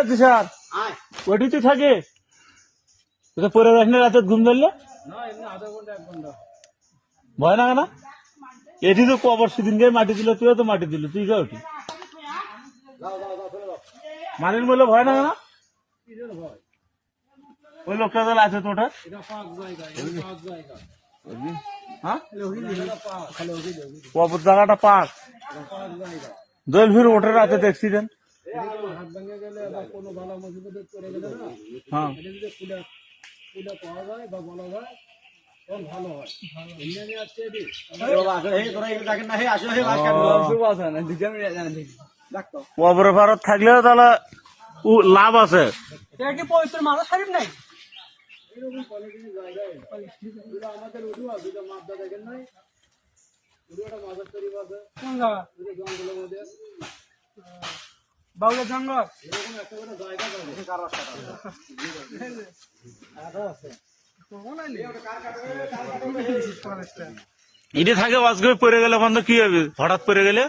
তুষার ওটিতে থাকে পরে যাস না রাতে ঘুম ধরলে ভয় না কেনা এটি তো কবর সেদিন গিয়ে মাটি দিল তুইও তো মাটি দিল তুই গা ওটি মানির বললে ভয় না কেনা ওই লোকটা তাহলে আছে তো ওটা কবর জায়গাটা পাক দোল ফির ওঠে রাতে অ্যাক্সিডেন্ট হ্যাঁ কবরে ভারত থাকলেও তাহলে লাভ আছে মাথা সারিম নাই বাউলের জঙ্গল ইডি থাকে বাস করে পড়ে গেলে বন্ধ কি হবে হঠাৎ পড়ে গেলে